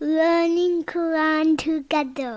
learning Quran together.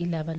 11।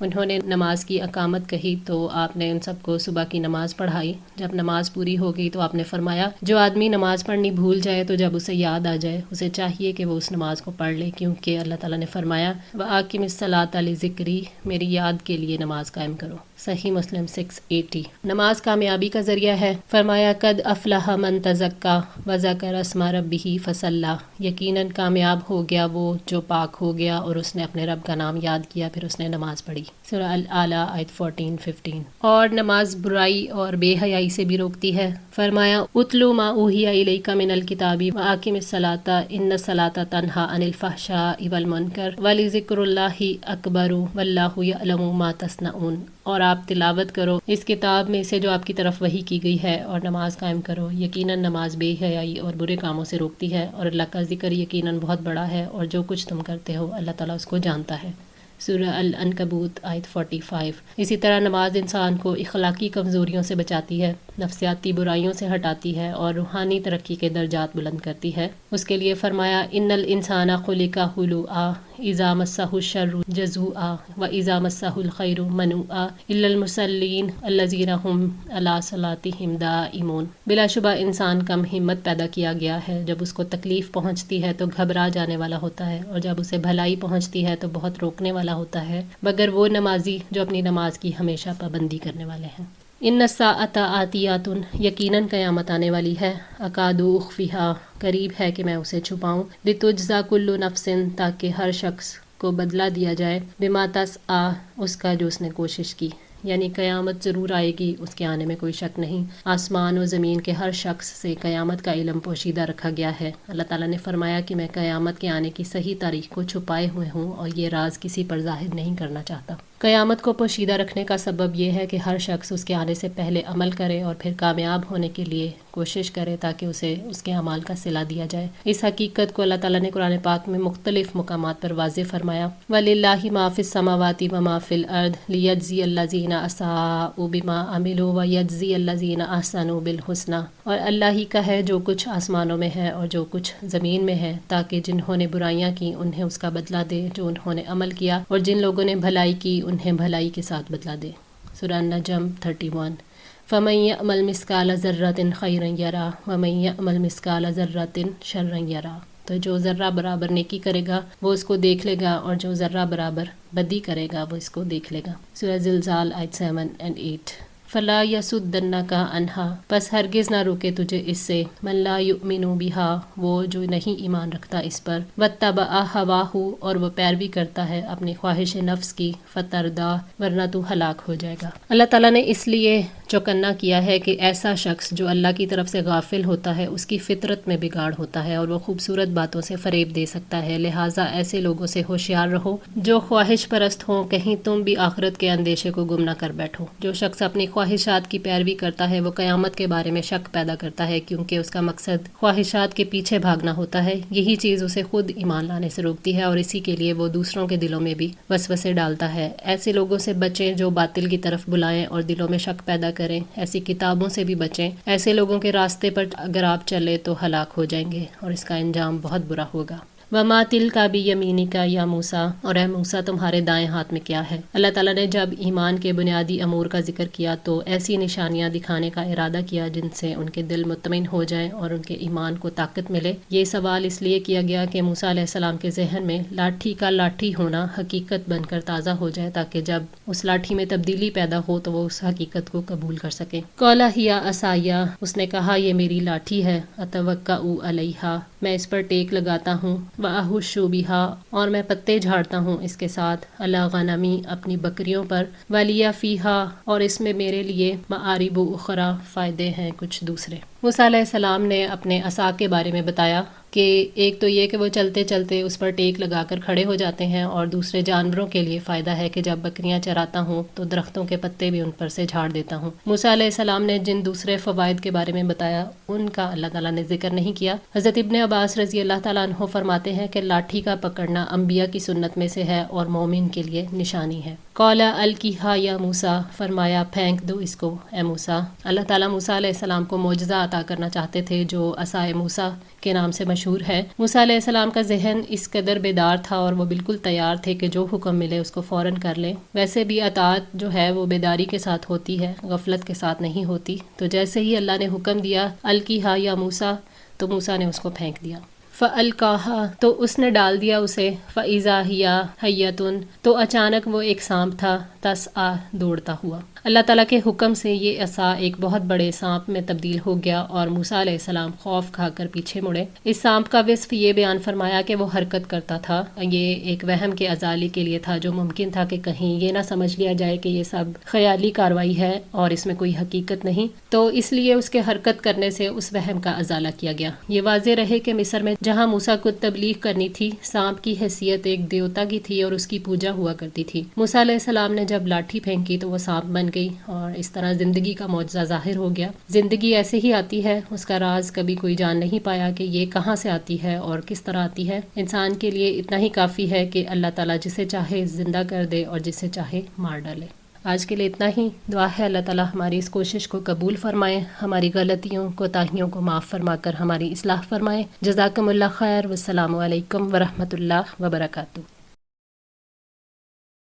انہوں نے نماز کی اقامت کہی تو آپ نے ان سب کو صبح کی نماز پڑھائی. جب نماز پوری ہو گئی تو آپ نے فرمایا جو آدمی نماز پڑھنی بھول جائے تو جب اسے یاد آ جائے اسے چاہیے کہ وہ اس نماز کو پڑھ لے، کیونکہ اللہ تعالیٰ نے فرمایا وَأَقِمِ الصَّلَاةَ لِذِكْرِی، میری یاد کے لیے نماز قائم کرو. صحیح مسلم 680. نماز کامیابی کا ذریعہ ہے. فرمایا قد افلح من تزکا وذکر اسم ربہ فصلی، یقیناً کامیاب ہو گیا وہ جو پاک ہو گیا اور اس نے اپنے رب کا نام یاد کیا پھر اس نے نماز پڑھی. سورہ الاعلیٰ آیت 14-15. اور نماز برائی اور بے حیائی سے بھی روکتی ہے. فرمایا اتلو ما اوحی الیک من الکتاب واقم الصلاۃ ان الصلاۃ تنہی عن الفحشاء والمنکر ولذکر اللہ اکبر واللہ یعلم ما تصنعون. اور آپ تلاوت کرو اس کتاب میں سے جو آپ کی طرف وحی کی گئی ہے اور نماز قائم کرو، یقیناً نماز بے حیائی اور برے کاموں سے روکتی ہے اور اللہ کا ذکر یقیناً بہت بڑا ہے اور جو کچھ تم کرتے ہو اللہ تعالیٰ اس کو جانتا ہے. سورہ العنکبوت آیت 45. اسی طرح نماز انسان کو اخلاقی کمزوریوں سے بچاتی ہے، نفسیاتی برائیوں سے ہٹاتی ہے اور روحانی ترقی کے درجات بلند کرتی ہے. اس کے لیے فرمایا ان الانسان خلق ہلوعا اذا مسہ الشر جزوعا واذا مسہ الخیر منوعا الا المصلین الذین هم علی صلاتهم دائمون. بلا شبہ انسان کم ہمت پیدا کیا گیا ہے، جب اس کو تکلیف پہنچتی ہے تو گھبرا جانے والا ہوتا ہے اور جب اسے بھلائی پہنچتی ہے تو بہت روکنے والا ہوتا ہے، مگر وہ نمازی جو اپنی نماز کی ہمیشہ پابندی کرنے والے ہیں. ان الساعۃ آتیۃ، یقیناً قیامت آنے والی ہے. اکاد اخفیہا، قریب ہے کہ میں اسے چھپاؤں. لتجزی کل نفس، تاکہ ہر شخص کو بدلہ دیا جائے. بما تسعی، اس کا جو اس نے کوشش کی. یعنی قیامت ضرور آئے گی، اس کے آنے میں کوئی شک نہیں. آسمان و زمین کے ہر شخص سے قیامت کا علم پوشیدہ رکھا گیا ہے. اللہ تعالیٰ نے فرمایا کہ میں قیامت کے آنے کی صحیح تاریخ کو چھپائے ہوئے ہوں اور یہ راز کسی پر ظاہر نہیں کرنا چاہتا. قیامت کو پوشیدہ رکھنے کا سبب یہ ہے کہ ہر شخص اس کے آنے سے پہلے عمل کرے اور پھر کامیاب ہونے کے لیے کوشش کرے تاکہ اسے اس کے اعمال کا صلہ دیا جائے. اس حقیقت کو اللہ تعالیٰ نے قرآن پاک میں مختلف مقامات پر واضح فرمایا. وَلِلَّهِ مَا فِي السَّمَاوَاتِ وَمَا فِي الْأَرْضِ لِيَجْزِيَ الَّذِينَ أَسَاءُوا بِمَا عَمِلُوا وَيَجْزِيَ الَّذِينَ أَحْسَنُوا بِالْحُسْنَى. اور اللہ ہی کا ہے جو کچھ آسمانوں میں ہے اور جو کچھ زمین میں ہے، تاکہ جنہوں نے برائیاں کی انہیں اس کا بدلہ دے جو انہوں نے عمل کیا، اور جن لوگوں نے بھلائی کی انہیں بھلائی کے ساتھ بدلہ دے. سورہ النجم 31. فَمَن يَعْمَلْ مِثْقَالَ ذَرَّةٍ خَيْرًا يَرَهُ وَمَن يَعْمَلْ مِثْقَالَ ذَرَّةٍ شَرًّا يَرَهُ. تو جو ذرہ برابر نیکی کرے گا وہ اس کو دیکھ لے گا اور جو ذرہ برابر بدی کرے گا وہ اس کو دیکھ لے گا. سورہ زلزال آیت 7 and 8. فلا یصدنک عنہا، پس ہرگز نہ روکے تجھے اس سے. من لا یؤمن بہا، وہ جو نہیں ایمان رکھتا اس پر. واتبع ہواہ، اور وہ پیروی کرتا ہے اپنی خواہش نفس کی. فتردہ، ورنہ تو ہلاک ہو جائے گا. اللہ تعالیٰ نے اس لیے چوکنا کیا ہے کہ ایسا شخص جو اللہ کی طرف سے غافل ہوتا ہے اس کی فطرت میں بگاڑ ہوتا ہے اور وہ خوبصورت باتوں سے فریب دے سکتا ہے. لہٰذا ایسے لوگوں سے ہوشیار رہو جو خواہش پرست ہوں، کہیں تم بھی آخرت کے اندیشے کو گم نہ کر بیٹھو. جو شخص اپنی خواہشات کی پیروی کرتا ہے وہ قیامت کے بارے میں شک پیدا کرتا ہے، کیونکہ اس کا مقصد خواہشات کے پیچھے بھاگنا ہوتا ہے. یہی چیز اسے خود ایمان لانے سے روکتی ہے اور اسی کے لیے وہ دوسروں کے دلوں میں بھی وسوسے ڈالتا ہے. ایسے لوگوں سے بچیں جو باطل کی طرف بلائیں اور دلوں میں شک پیدا کریں. ایسی کتابوں سے بھی بچیں. ایسے لوگوں کے راستے پر اگر آپ چلے تو ہلاک ہو جائیں گے اور اس کا انجام بہت برا ہوگا. وَمَا تِلْكَ بِيَمِينِكَ یا موسیٰ، اور اے موسیٰ تمہارے دائیں ہاتھ میں کیا ہے؟ اللہ تعالیٰ نے جب ایمان کے بنیادی امور کا ذکر کیا تو ایسی نشانیاں دکھانے کا ارادہ کیا جن سے ان کے دل مطمئن ہو جائیں اور ان کے ایمان کو طاقت ملے. یہ سوال اس لیے کیا گیا کہ موسیٰ علیہ السلام کے ذہن میں لاٹھی کا لاٹھی ہونا حقیقت بن کر تازہ ہو جائے، تاکہ جب اس لاٹھی میں تبدیلی پیدا ہو تو وہ اس حقیقت کو قبول کر سکیں. قَالَ هِيَ عَصَایَّ، اس نے کہا یہ میری لاٹھی ہے. أَتَوَكَّأُ عَلَيْهَا، میں اس پر ٹیک لگاتا ہوں. وَأَحُشُّ بِهَا، اور میں پتے جھاڑتا ہوں اس کے ساتھ. عَلَىٰ غَنَمِی، اپنی بکریوں پر. وَلِیَ فِیہَا، اور اس میں میرے لیے. مَآرِبُ أُخْرَىٰ، فائدے ہیں کچھ دوسرے. موسیٰ علیہ السلام نے اپنے عصا کے بارے میں بتایا کہ ایک تو یہ کہ وہ چلتے چلتے اس پر ٹیک لگا کر کھڑے ہو جاتے ہیں، اور دوسرے جانوروں کے لیے فائدہ ہے کہ جب بکریاں چراتا ہوں تو درختوں کے پتے بھی ان پر سے جھاڑ دیتا ہوں. موسیٰ علیہ السلام نے جن دوسرے فوائد کے بارے میں بتایا ان کا اللہ تعالیٰ نے ذکر نہیں کیا. حضرت ابن عباس رضی اللہ تعالیٰ عنہ فرماتے ہیں کہ لاٹھی کا پکڑنا انبیاء کی سنت میں سے ہے اور مومن کے لیے نشانی ہے. قَالَ أَلْقِهَا یا موسیٰ، فرمایا پھینک دو اس کو اے موسیٰ. اللہ تعالیٰ موسیٰ علیہ السلام کو معجزہ عطا کرنا چاہتے تھے جو عصائے موسیٰ کے نام سے مشہور ہے۔ موسیٰ علیہ السلام کا ذہن اس قدر بیدار تھا اور وہ بالکل تیار تھے کہ جو حکم ملے اس کو فوراً کر لیں۔ ویسے بھی اطاعت جو ہے وہ بیداری کے ساتھ ہوتی ہے، غفلت کے ساتھ نہیں ہوتی۔ تو جیسے ہی اللہ نے حکم دیا القیھا یا موسیٰ، تو موسیٰ نے اس کو پھینک دیا۔ فَأَلْقَاهَا، تو اس نے ڈال دیا اسے، فَإِذَا هِيَ حَيَّةٌ، تو اچانک وہ ایک سانپ تھا، تَسْعَىٰ، دوڑتا ہوا۔ اللہ تعالیٰ کے حکم سے یہ عصا ایک بہت بڑے سانپ میں تبدیل ہو گیا اور موسیٰ علیہ السلام خوف کھا کر پیچھے مڑے۔ اس سانپ کا وصف یہ بیان فرمایا کہ وہ حرکت کرتا تھا۔ یہ ایک وہم کے ازالے کے لیے تھا، جو ممکن تھا کہ کہیں یہ نہ سمجھ لیا جائے کہ یہ سب خیالی کاروائی ہے اور اس میں کوئی حقیقت نہیں، تو اس لیے اس کے حرکت کرنے سے اس وہم کا ازالہ کیا گیا۔ یہ واضح رہے کہ مصر میں جہاں موسیٰ کو تبلیغ کرنی تھی، سانپ کی حیثیت ایک دیوتا کی تھی اور اس کی پوجا ہوا کرتی تھی۔ موسیٰ علیہ السلام نے جب لاٹھی پھینکی تو وہ سانپ بن گئی اور اس طرح زندگی کا معجزہ ظاہر ہو گیا۔ زندگی ایسے ہی آتی ہے، اس کا راز کبھی کوئی جان نہیں پایا کہ یہ کہاں سے آتی ہے اور کس طرح آتی ہے۔ انسان کے لیے اتنا ہی کافی ہے کہ اللہ تعالیٰ جسے چاہے زندہ کر دے اور جسے چاہے مار ڈالے۔ آج کے لیے اتنا ہی۔ دعا ہے اللہ تعالیٰ ہماری اس کوشش کو قبول فرمائے، ہماری غلطیوں کوتاہیوں کو معاف فرما کر ہماری اصلاح فرمائے۔ جزاکم اللہ خیر، والسلام علیکم ورحمۃ اللہ وبرکاتہ۔